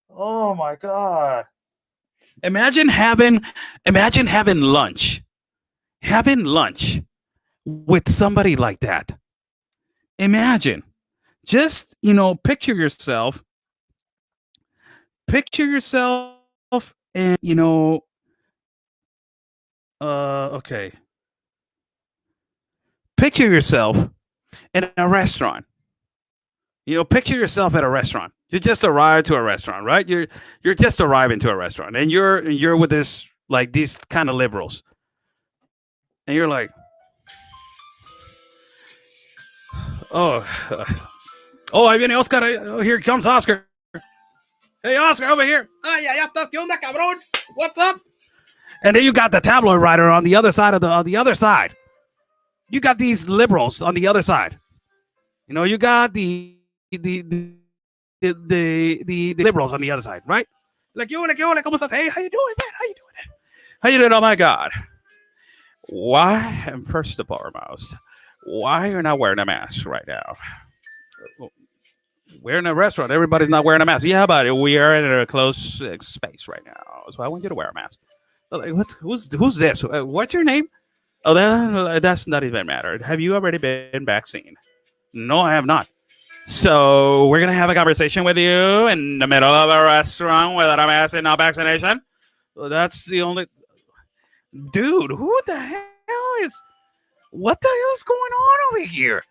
Oh my God. Imagine having lunch. Having lunch with somebody like that. Imagine. Just, picture yourself and, okay. Picture yourself in a restaurant. Picture yourself at a restaurant. You just arrived to a restaurant, right? You're just arriving to a restaurant, and you're with these kind of liberals, and you're like, oh, ahí viene Oscar. Oh, here comes Oscar. Hey, Oscar, over here. Ay, ya estás, ¿qué onda, cabrón? What's up? And then you got the tabloid writer on the other side on the other side. You got these liberals on the other side. You got the liberals on the other side, right? Like, ¿Qué onda? ¿Cómo estás? Hey, how you doing, man? How you doing? Oh my God. Why? And first and foremost, why you're not wearing a mask right now? We're in a restaurant. Everybody's not wearing a mask. Yeah, but we are in a closed space right now, so I want you to wear a mask. Like, who's this? What's your name? Oh, that's not even matter. Have you already been vaccinated? No, I have not. So we're going to have a conversation with you in the middle of a restaurant without a mask and no vaccination. Well, that's the only... Dude, what the hell is going on over here?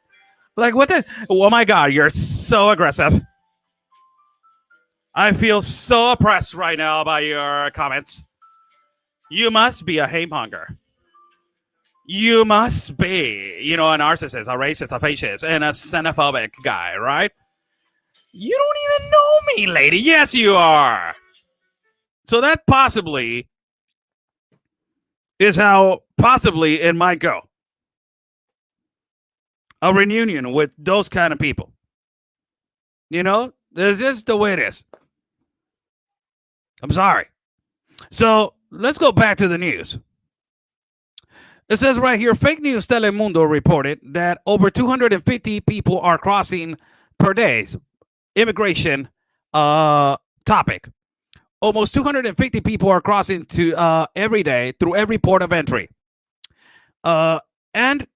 Like, what the... Oh, my God, you're so aggressive. I feel so oppressed right now by your comments. You must be a hate-monger. You must be, a narcissist, a racist, a fascist, and a xenophobic guy, right? You don't even know me, lady. Yes, you are. So that possibly is how possibly it might go. A reunion with those kind of people. It's just the way it is. I'm sorry. So let's go back to the news. It says right here, fake news Telemundo reported that over 250 people are crossing per day. Immigration topic. Almost 250 people are crossing to every day through every port of entry. And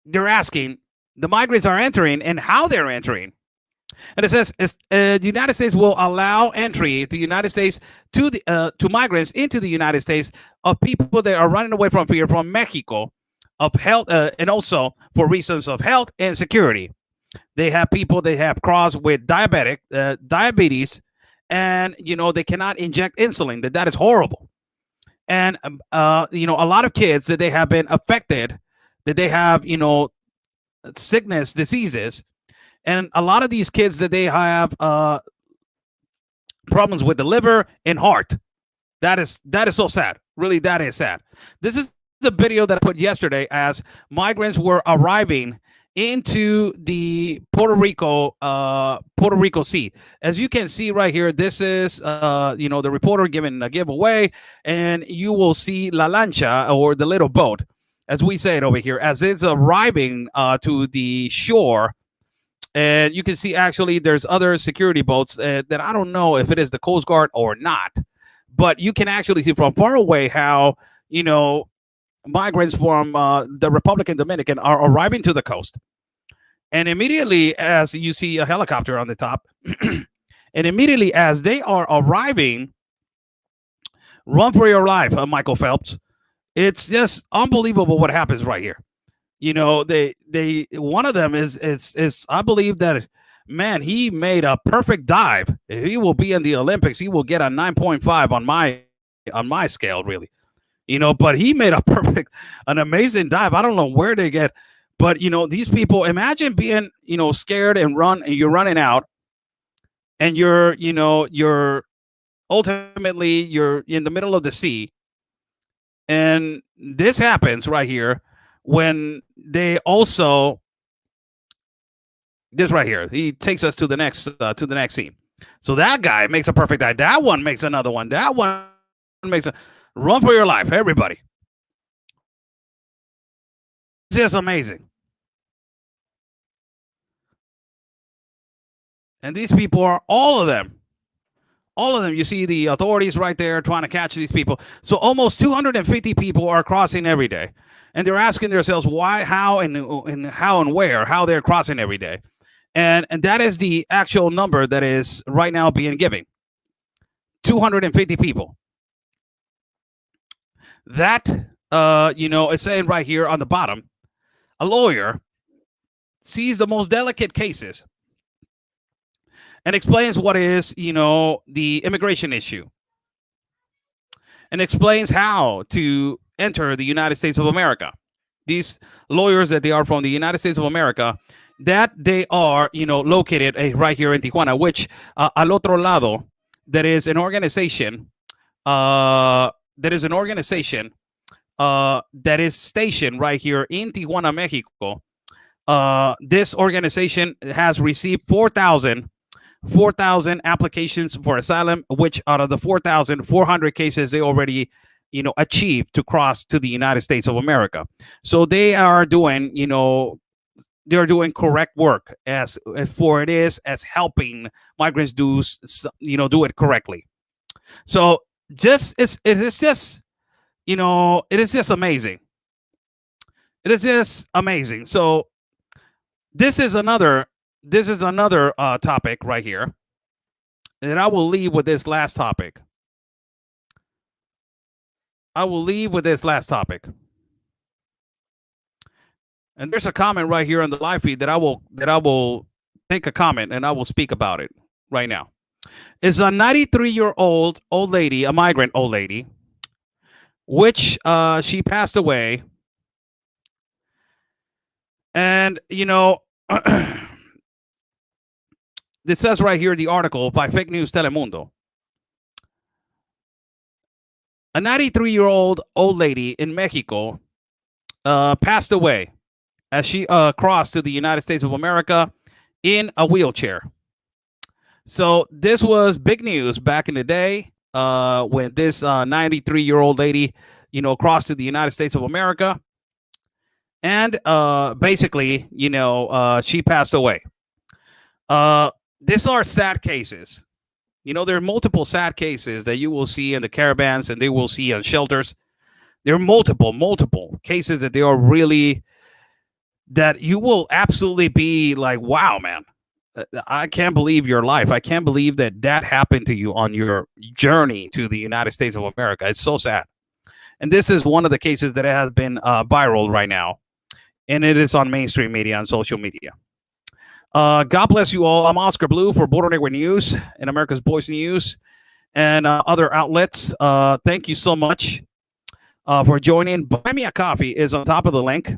they're asking, the migrants are entering and how they're entering. And it says the United States will allow entry to the United States to migrants into the United States of people that are running away from fear from Mexico of health and also for reasons of health and security. They have people they have crossed with diabetes, and they cannot inject insulin. That is horrible. And a lot of kids that they have been affected that they have, sickness, diseases, and a lot of these kids that they have problems with the liver and heart. That is so sad. Really, that is sad. This is the video that I put yesterday as migrants were arriving into the Puerto Rico Sea. As you can see right here, this is the reporter giving a giveaway, and you will see La Lancha, or the little boat, as we say it over here, as it's arriving to the shore. And you can see actually there's other security boats that I don't know if it is the Coast Guard or not, but you can actually see from far away how migrants from the Republican Dominican are arriving to the coast. And immediately as you see a helicopter on the top, and immediately as they are arriving, run for your life, Michael Phelps. It's just unbelievable what happens right here. They one of them is I believe that, man, he made a perfect dive. If he will be in the Olympics, he will get a 9.5 on my scale, really. But he made an amazing dive. I don't know where they get, but these people, imagine being, scared and you're running out, and you're ultimately you're in the middle of the sea. And this happens right here when they also, this right here, he takes us to the next scene. So that guy makes a perfect dive. That one makes another one. That one makes a run for your life, everybody. It's just amazing. And these people are all of them. You see the authorities right there trying to catch these people. So almost 250 people are crossing every day. And they're asking themselves why, how, and where, how they're crossing every day. And that is the actual number that is right now being given. 250 people. That, it's saying right here on the bottom, a lawyer sees the most delicate cases and explains what is, the immigration issue, and explains how to enter the United States of America. These lawyers that they are from the United States of America, that they are, located right here in Tijuana, which al otro lado, there is an organization, that is stationed right here in Tijuana, Mexico. This organization has received 4,000 applications for asylum, which out of the 4,400 cases they already achieved to cross to the United States of America. So they are doing they're doing correct work as helping migrants do it correctly. So it is just amazing. It is just amazing. So this is another topic right here, and I will leave with this last topic. And there's a comment right here on the live feed that I will take a comment and I will speak about it right now. It's a 93-year-old old lady, a migrant old lady, which she passed away. And it says right here, the article by Fake News Telemundo. A 93-year-old old lady in Mexico passed away as she crossed to the United States of America in a wheelchair. So this was big news back in the day when this 93-year-old lady, crossed to the United States of America. And basically, she passed away. These are sad cases. There are multiple sad cases that you will see in the caravans and they will see on shelters. There are multiple cases that they are really, that you will absolutely be like, wow, man, I can't believe your life. I can't believe that happened to you on your journey to the United States of America. It's so sad. And this is one of the cases that has been viral right now. And it is on mainstream media, on social media. God bless you all. I'm Oscar Blue for Border Network News and America's Voice News and other outlets. Thank you so much for joining. Buy Me a Coffee is on top of the link.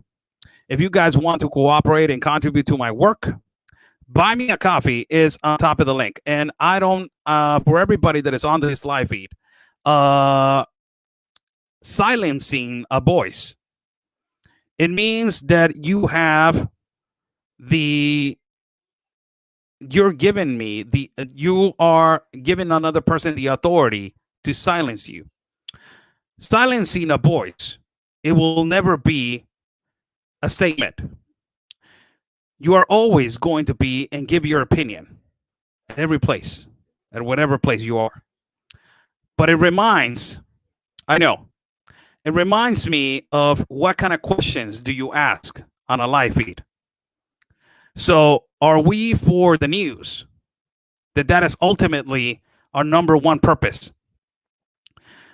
If you guys want to cooperate and contribute to my work, Buy Me a Coffee is on top of the link. And I don't, for everybody that is on this live feed, silencing a voice, it means that you have you're giving me you are giving another person the authority to silence you. Silencing a voice, it will never be a statement. You are always going to be and give your opinion at every place, at whatever place you are. But it reminds me of what kind of questions do you ask on a live feed. So are we for the news? That is ultimately our number one purpose.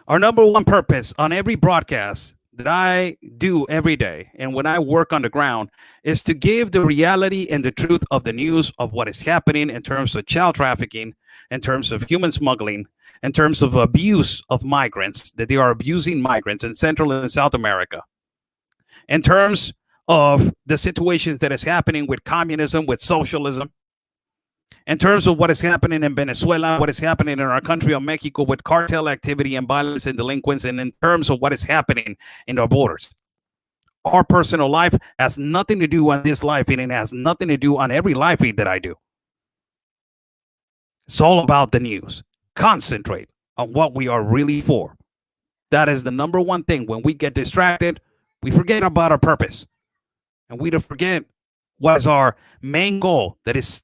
Our number one purpose on every broadcast that I do every day and when I work on the ground is to give the reality and the truth of the news of what is happening in terms of child trafficking, in terms of human smuggling, in terms of abuse of migrants, that they are abusing migrants in Central and South America, in terms of the situations that is happening with communism, with socialism, in terms of what is happening in Venezuela, what is happening in our country of Mexico with cartel activity and violence and delinquents, and in terms of what is happening in our borders. Our personal life has nothing to do on this live feed, and it has nothing to do on every live feed that I do. It's all about the news. Concentrate on what we are really for. That is the number one thing. When we get distracted, we forget about our purpose. And we don't forget what is our main goal, that is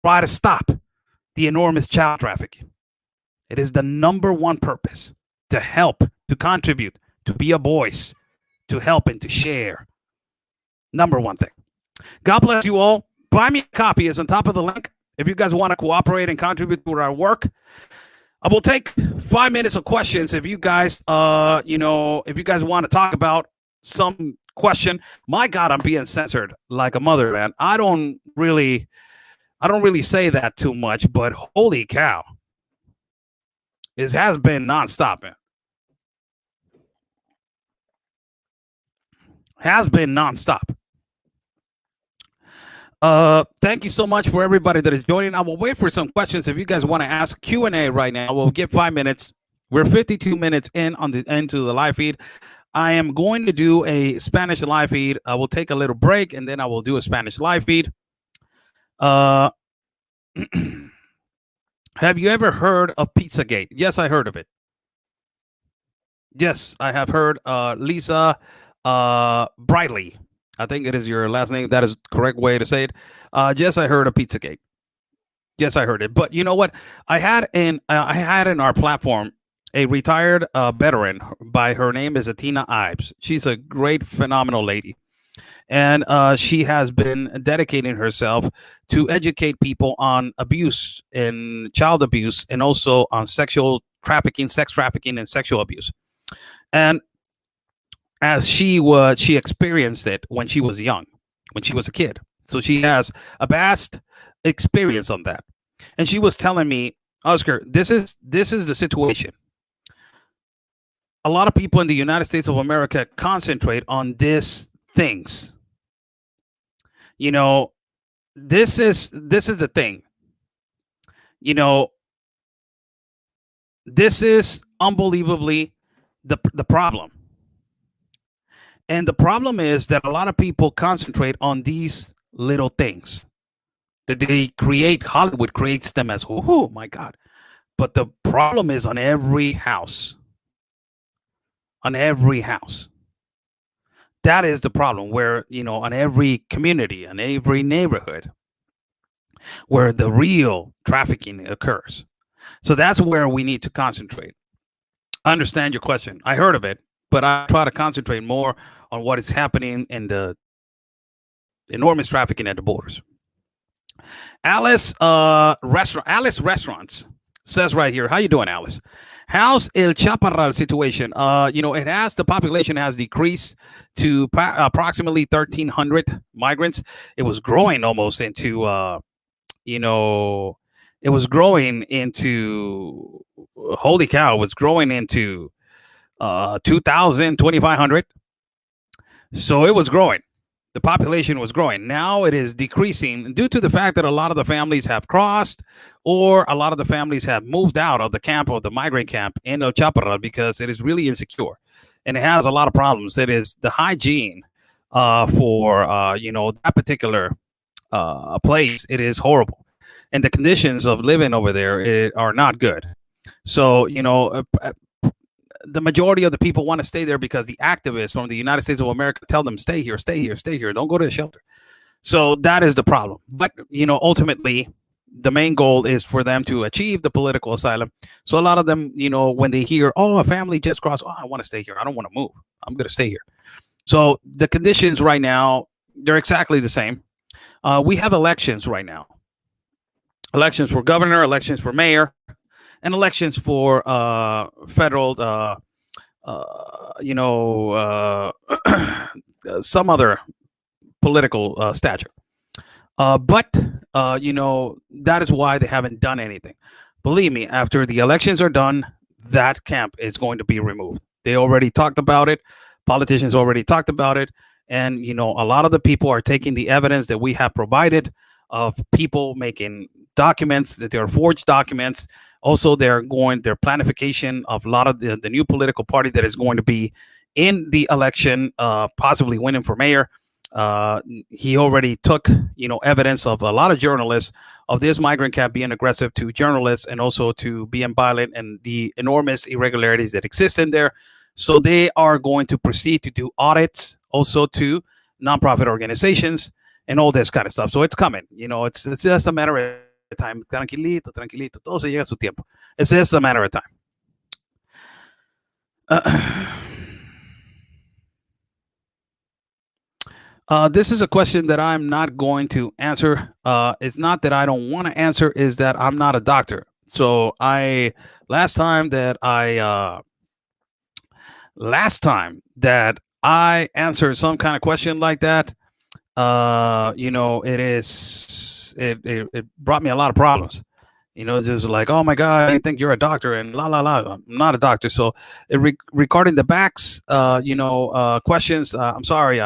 try to stop the enormous child trafficking. It is the number one purpose, to help, to contribute, to be a voice, to help and to share. Number one thing. God bless you all. Buy Me a Coffee is on top of the link. If you guys want to cooperate and contribute to our work, I will take 5 minutes of questions. If you guys, if you guys want to talk about some question. My God, I'm being censored like a mother, man. I don't really say that too much, but holy cow, it has been nonstop, man. Has been nonstop. Thank you so much for everybody that is joining. I will wait for some questions. If you guys want to ask Q&A right now, we'll give 5 minutes. We're 52 minutes into the live feed. I am going to do a Spanish live feed. I will take a little break and then I will do a Spanish live feed. Have you ever heard of Pizzagate? Yes, I heard of it. Yes, I have heard. Lisa Brightly, I think it is your last name. That is the correct way to say it. Yes, I heard of Pizzagate. Yes, I heard it. But you know what? I had in our platform a retired veteran. By her name is Atina Ives. She's a great, phenomenal lady. And she has been dedicating herself to educate people on abuse and child abuse, and also on sexual trafficking, sex trafficking, and sexual abuse. And as she experienced it when she was young, when she was a kid. So she has a vast experience on that. And she was telling me, Oscar, this is the situation. A lot of people in the United States of America concentrate on these things. You know, this is the thing. You know, this is unbelievably the problem. And the problem is that a lot of people concentrate on these little things that they create. Hollywood creates them as, oh my God. But the problem is on every house. On every house. That is the problem, where, on every community, on every neighborhood, where the real trafficking occurs. So that's where we need to concentrate. I understand your question. I heard of it, but I try to concentrate more on what is happening in the enormous trafficking at the borders. Alice Restaurants says right here, how you doing, Alice? How's El Chaparral situation? The population has decreased to approximately 1,300 migrants. It was growing almost into, holy cow, it was growing into 2,000, 2,500. So it was growing. The population was growing. Now it is decreasing due to the fact that a lot of the families have crossed, or a lot of the families have moved out of the camp, of the migrant camp in El Chaparral, because it is really insecure and it has a lot of problems. It is the hygiene for that particular place. It is horrible, and the conditions of living over there are not good. So the majority of the people want to stay there because the activists from the United States of America tell them, stay here, stay here, stay here. Don't go to the shelter. So that is the problem. But, ultimately, the main goal is for them to achieve the political asylum. So a lot of them, when they hear, oh, a family just crossed, oh, I want to stay here. I don't want to move. I'm going to stay here. So the conditions right now, they're exactly the same. We have elections right now. Elections for governor, elections for mayor, and elections for federal, some other political stature. But that is why they haven't done anything. Believe me, after the elections are done, that camp is going to be removed. They already talked about it. Politicians already talked about it. And, a lot of the people are taking the evidence that we have provided of people making documents, that they are forged documents. Also, their planification of a lot of the new political party that is going to be in the election, possibly winning for mayor. He already took, evidence of a lot of journalists of this migrant camp being aggressive to journalists and also to being violent, and the enormous irregularities that exist in there. So they are going to proceed to do audits also to nonprofit organizations and all this kind of stuff. So it's coming. It's just a matter of time. Tranquilito, tranquilito. Todo se llega a su tiempo. It's just a matter of time. This is a question that I'm not going to answer. It's not that I don't want to answer, is that I'm not a doctor. So last time that I answered some kind of question like that, it brought me a lot of problems. It's just like, oh my God, you think you're a doctor, and la la la. I'm not a doctor. So regarding the backs, questions, I'm sorry.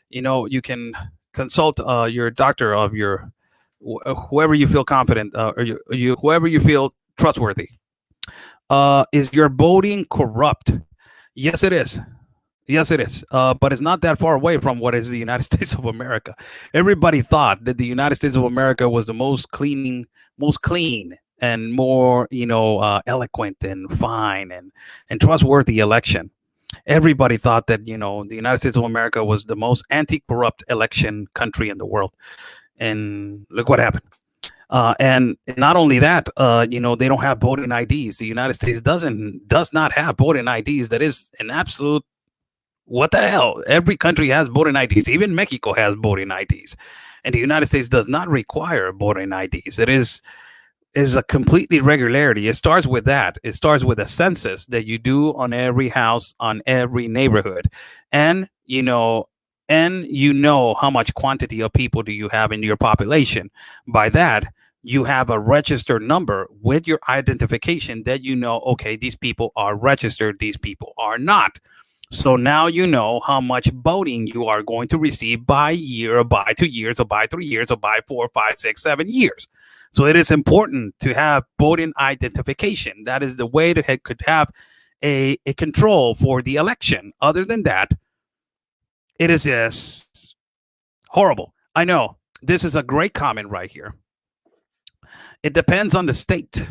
You can consult your doctor of your whoever you feel confident, or whoever you feel trustworthy. Is your voting corrupt? Yes, it is. Yes, it is. But it's not that far away from what is the United States of America. Everybody thought that the United States of America was the most clean, and more, eloquent and fine and trustworthy election. Everybody thought that, the United States of America was the most anti-corrupt election country in the world. And look what happened. And not only that, they don't have voting IDs. The United States does not have voting IDs. That is an absolute, what the hell? Every country has voting IDs. Even Mexico has voting IDs. And the United States does not require voting IDs. It is a complete irregularity. It starts with that. It starts with a census that you do on every house, on every neighborhood. And, how much quantity of people do you have in your population. By that, you have a registered number with your identification that okay, these people are registered, these people are not. So now you know how much voting you are going to receive by year, or by 2 years, or by 3 years, or by 4, 5, 6, 7 years. So it is important to have voting identification. That is the way to could have a control for the election. Other than that, it is just horrible. I know. This is a great comment right here. It depends on the state.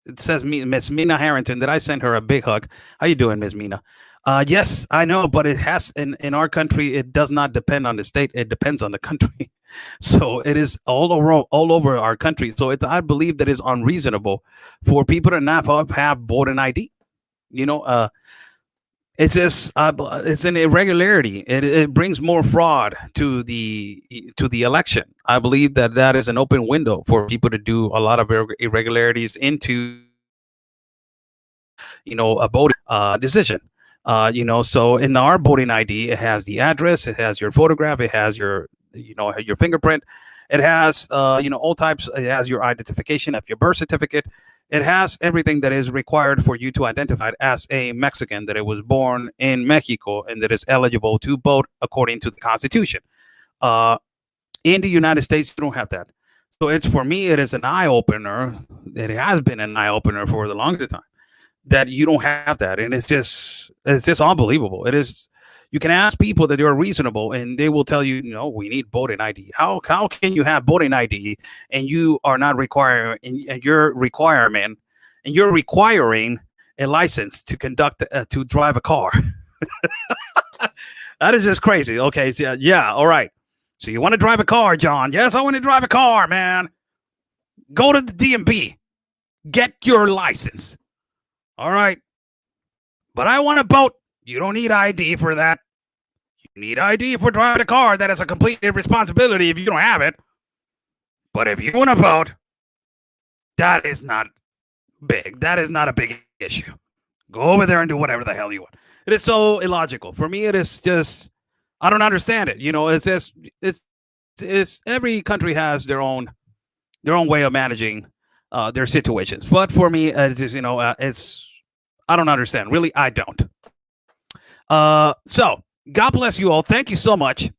It says Miss Mina Harrington that I sent her a big hug. How you doing, Miss Mina? Yes, I know, but it has in our country. It does not depend on the state. It depends on the country. So it is all over our country. So I believe that it's unreasonable for people to not have voting ID. It's just it's an irregularity. It brings more fraud to the election. I believe that is an open window for people to do a lot of irregularities into a voting decision. So in our voting ID, it has the address, it has your photograph, it has your fingerprint, it has all types. It has your identification of your birth certificate. It has everything that is required for you to identify it as a Mexican, that it was born in Mexico, and that is eligible to vote according to the Constitution. In the United States, you don't have that. So it's, for me, it is an eye opener. It has been an eye opener for the longest time that you don't have that, and it's just unbelievable. It is. You can ask people that they're reasonable, and they will tell you, no, we need voting ID. How can you have voting ID and you are not requiring, and you're requiring a license to conduct to drive a car? That is just crazy. Okay, so yeah, all right. So you want to drive a car, John? Yes, I want to drive a car, man. Go to the DMV, get your license. All right, but I want to vote. You don't need ID for that. You need ID for driving a car. That is a complete irresponsibility if you don't have it. But if you want to vote, that is not big. That is not a big issue. Go over there and do whatever the hell you want. It is so illogical. For me, it is just, I don't understand it. You know, it's just, it's every country has their own way of managing their situations. But for me, it's just, it's, I don't understand. Really, I don't. So God bless you all. Thank you so much.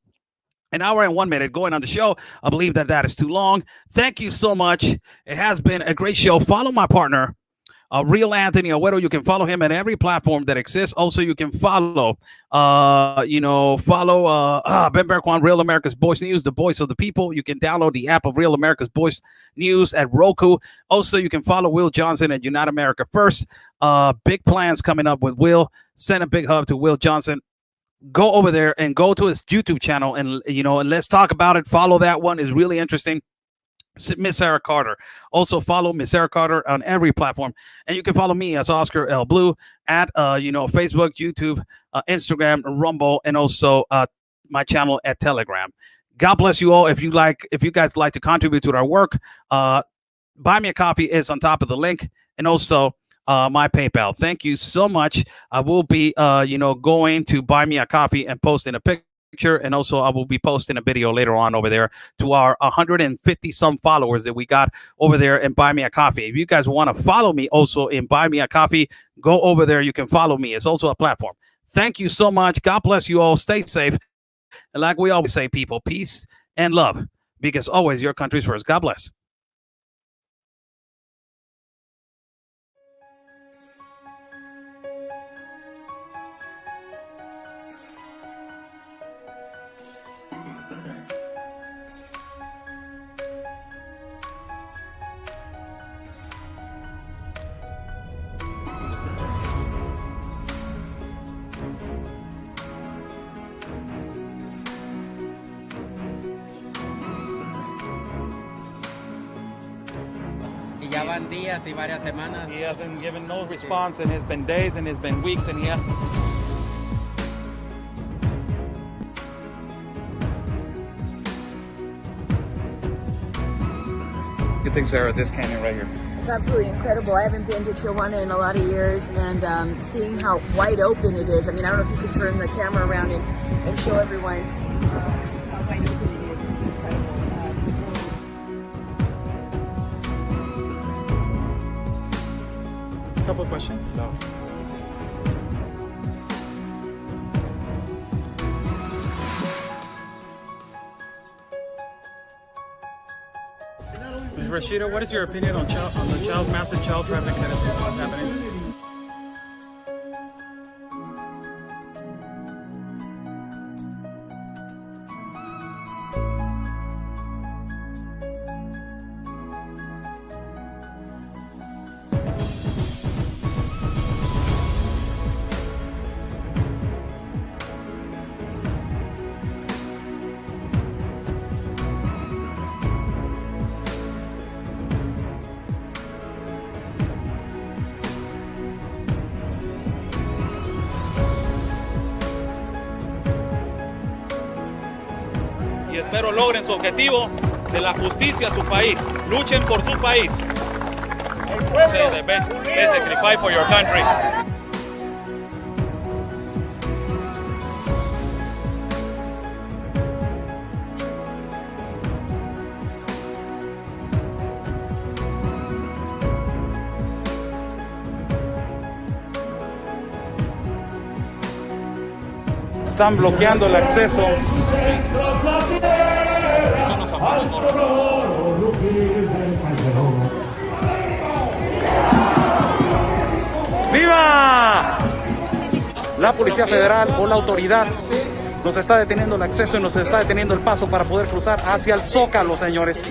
An hour and 1 minute going on the show. I believe that is too long. Thank you so much. It has been a great show. Follow my partner, Real Anthony Agüero. You can follow him at every platform that exists. Also, you can follow, Ben Berquan, Real America's Voice News, the voice of the people. You can download the app of Real America's Voice News at Roku. Also, you can follow Will Johnson at Unite America First. Big plans coming up with Will. Send a big hug to Will Johnson. Go over there and go to his YouTube channel and let's talk about it. Follow that one. Is really interesting. Miss Sarah Carter. Also follow Miss Sarah Carter on every platform, and you can follow me as Oscar L. Blue at Facebook, YouTube, Instagram, Rumble, and also my channel at Telegram. God bless you all. If you guys like to contribute to our work, Buy Me a Coffee is on top of the link, and also my PayPal. Thank you so much. I will be going to Buy Me a Coffee and posting a picture. And also I will be posting a video later on over there to our 150 some followers that we got over there and Buy Me a Coffee. If you guys want to follow me also in Buy Me a Coffee, go over there. You can follow me. It's also a platform. Thank you so much. God bless you all. Stay safe. And like we always say, people, peace and love, because always your country's first. God bless. Ya van días y varias semanas. He hasn't given no response, and it's been days and it's been weeks, and Good thing, Sarah, this canyon right here. It's absolutely incredible. I haven't been to Tijuana in a lot of years, and seeing how wide open it is. I mean, I don't know if you could turn the camera around and show everyone just how wide open it is. It's incredible. Couple of questions. No. Rashida, what is your opinion on the massive child trafficking that is happening? Y espero logren su objetivo de la justicia a su país. Luchen por su país. Say the best, basically fight for your country. Están bloqueando el acceso. ¡Viva! La Policía Federal o la autoridad nos está deteniendo el acceso y nos está deteniendo el paso para poder cruzar hacia el Zócalo, señores.